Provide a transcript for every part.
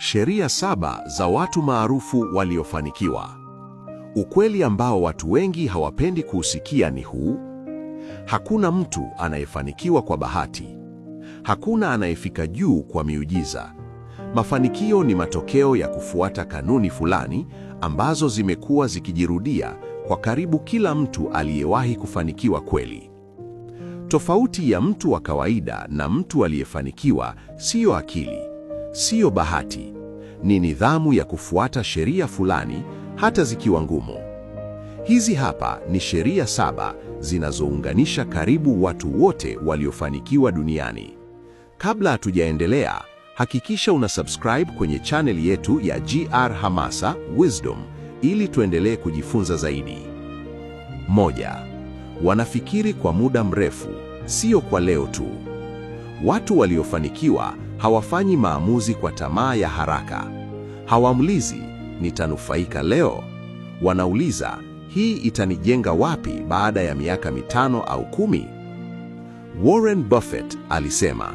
Sheria 7 za watu maarufu waliofanikiwa. Ukweli ambao watu wengi hawapendi kuusikia ni huu: hakuna mtu anayefanikiwa kwa bahati. Hakuna anayefika juu kwa miujiza. Mafanikio ni matokeo ya kufuata kanuni fulani ambazo zimekuwa zikijirudia kwa karibu kila mtu aliyewahi kufanikiwa kweli. Tofauti ya mtu wa kawaida na mtu aliyefanikiwa siyo akili, siyo bahati, ni nidhamu ya kufuata sheria fulani hata zikiwa ngumu. Hizi hapa ni sheria 7 zinazounganisha karibu watu wote waliofanikiwa duniani. Kabla hatujaendelea, hakikisha una subscribe kwenye channel yetu ya GR Hamasa Wisdom ili tuendelee kujifunza zaidi. 1. Wanafikiri kwa muda mrefu, sio kwa leo tu. Watu waliofanikiwa hawafanyi maamuzi kwa tamaa ya haraka. Hawaulizi, nitanufaika leo. Wanauliza, hii itanijenga wapi baada ya miaka 5 au 10? Warren Buffett alisema,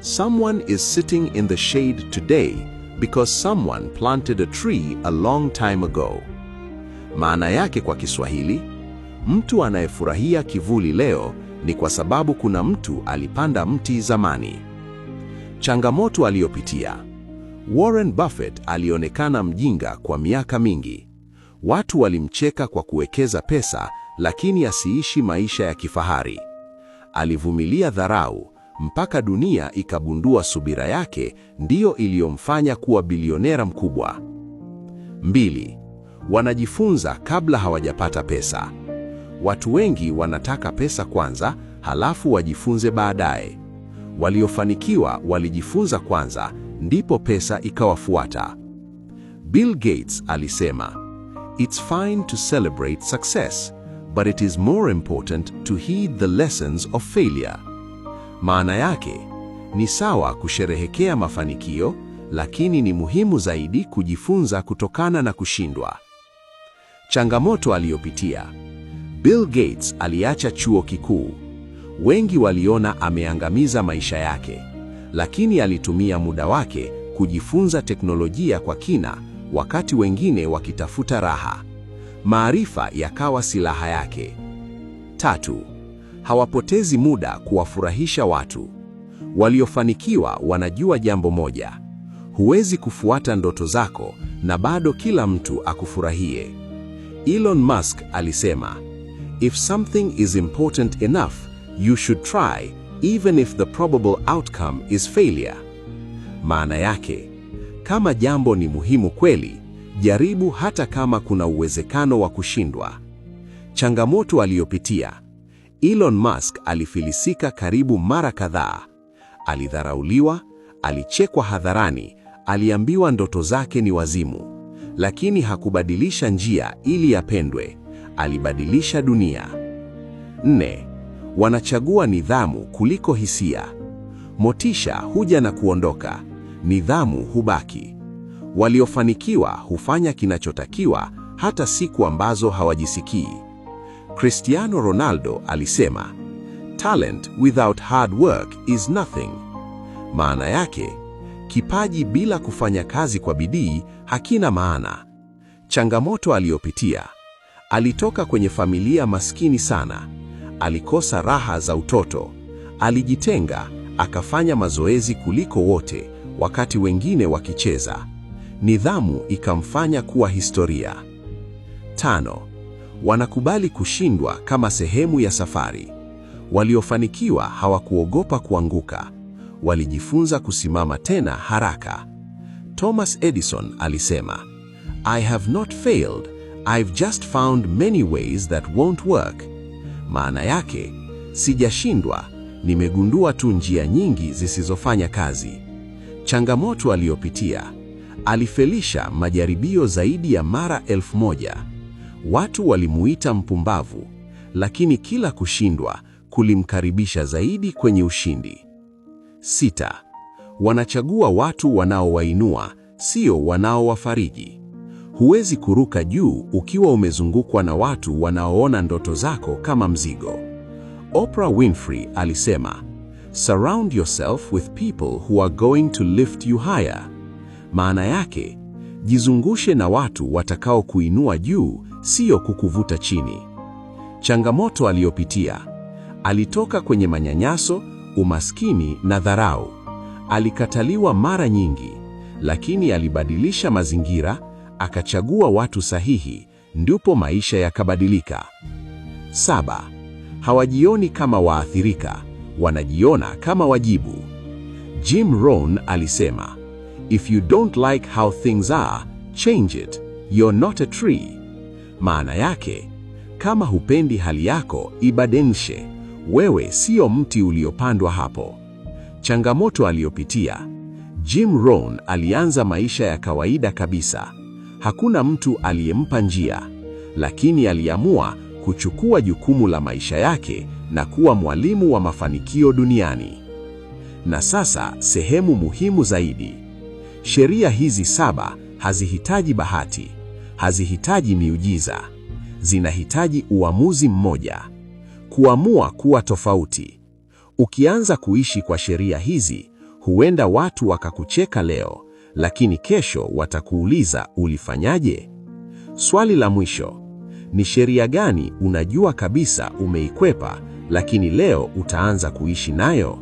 "Someone is sitting in the shade today because someone planted a tree a long time ago." Maana yake kwa Kiswahili, mtu anayefurahia kivuli leo ni kwa sababu kuna mtu alipanda mti zamani. Changamoto aliyopitia. Warren Buffett alionekana mjinga kwa miaka mingi. Watu walimcheka kwa kuwekeza pesa, lakini asiishi maisha ya kifahari. Alivumilia dharau mpaka dunia ikagundua subira yake ndiyo iliyomfanya kuwa bilionera mkubwa. 2. Wanajifunza kabla hawajapata pesa. Watu wengi wanataka pesa kwanza, halafu wajifunze baadaye. Waliofanikiwa walijifunza kwanza, ndipo pesa ikawafuata. Bill Gates alisema, "It's fine to celebrate success, but it is more important to heed the lessons of failure." Maana yake, ni sawa kusherehekea mafanikio, lakini ni muhimu zaidi kujifunza kutokana na kushindwa. Changamoto aliyopitia. Bill Gates aliacha chuo kikuu. Wengi waliona ameangamiza maisha yake, lakini alitumia muda wake kujifunza teknolojia kwa kina, wakati wengine wakitafuta raha. Maarifa yakawa silaha yake. 3. Hawapotezi muda kuwafurahisha watu. Waliofanikiwa wanajua jambo moja: huwezi kufuata ndoto zako na bado kila mtu akufurahie. Elon Musk alisema, "If something is important enough, you should try, even if the probable outcome is failure." Maana yake, kama jambo ni muhimu kweli, jaribu hata kama kuna uwezekano wa kushindwa. Changamoto aliyopitia. Elon Musk alifilisika karibu mara kadhaa. Alidharauliwa, alichekwa hadharani, aliambiwa ndoto zake ni wazimu. Lakini hakubadilisha njia ili apendwe, alibadilisha dunia. 4. Wanachagua nidhamu kuliko hisia. Motisha huja na kuondoka, nidhamu hubaki. Waliofanikiwa hufanya kinachotakiwa hata siku ambazo hawajisikii. Cristiano Ronaldo alisema, "Talent without hard work is nothing." Maana yake, kipaji bila kufanya kazi kwa bidii hakina maana. Changamoto aliyopitia. Alitoka kwenye familia maskini sana. Alikosa raha za utoto. Alijitenga, akafanya mazoezi kuliko wote, wakati wengine wakicheza. Nidhamu ikamfanya kuwa historia. 5. Wanakubali kushindwa kama sehemu ya safari. Waliofanikiwa hawakuogopa kuanguka. Walijifunza kusimama tena haraka. Thomas Edison alisema, "I have not failed, I've just found many ways that won't work." Maana yake, sijashindwa, nimegundua tu njia nyingi zisizofanya kazi. Changamoto aliyopitia. Alifelisha majaribio zaidi ya mara 1000. Watu walimuita mpumbavu, lakini kila kushindwa kulimkaribisha zaidi kwenye ushindi. 6. Wanachagua watu wanaowainua, sio wanaowafariji. Huwezi kuruka juu ukiwa umezungukwa na watu wanaoona ndoto zako kama mzigo. Oprah Winfrey alisema, "Surround yourself with people who are going to lift you higher." Maana yake, jizungushe na watu watakao kuinua juu, sio kukuvuta chini. Changamoto aliyopitia: alitoka kwenye manyanyaso, umaskini na dharau. Alikataliwa mara nyingi, lakini alibadilisha mazingira, akachagua watu sahihi, ndipo maisha yakabadilika. 7. Hawajioni kama waathirika, wanajiona kama wajibu. Jim Rohn alisema, "If you don't like how things are, change it. You're not a tree." Maana yake, kama hupendi hali yako, ibadilishe. Wewe sio mti uliopandwa hapo. Changamoto aliyopitia: Jim Rohn alianza maisha ya kawaida kabisa. Hakuna mtu aliyempa njia, lakini aliamua kuchukua jukumu la maisha yake na kuwa mwalimu wa mafanikio duniani. Na sasa, sehemu muhimu zaidi. Sheria hizi 7 hazihitaji bahati, hazihitaji miujiza. Zinahitaji uamuzi mmoja. Kuamua kuwa tofauti. Ukianza kuishi kwa sheria hizi, huenda watu wakakucheka leo, lakini kesho watakuuliza ulifanyaje? Swali la mwisho: ni sheria gani unajua kabisa umeikwepa, lakini leo utaanza kuishi nayo?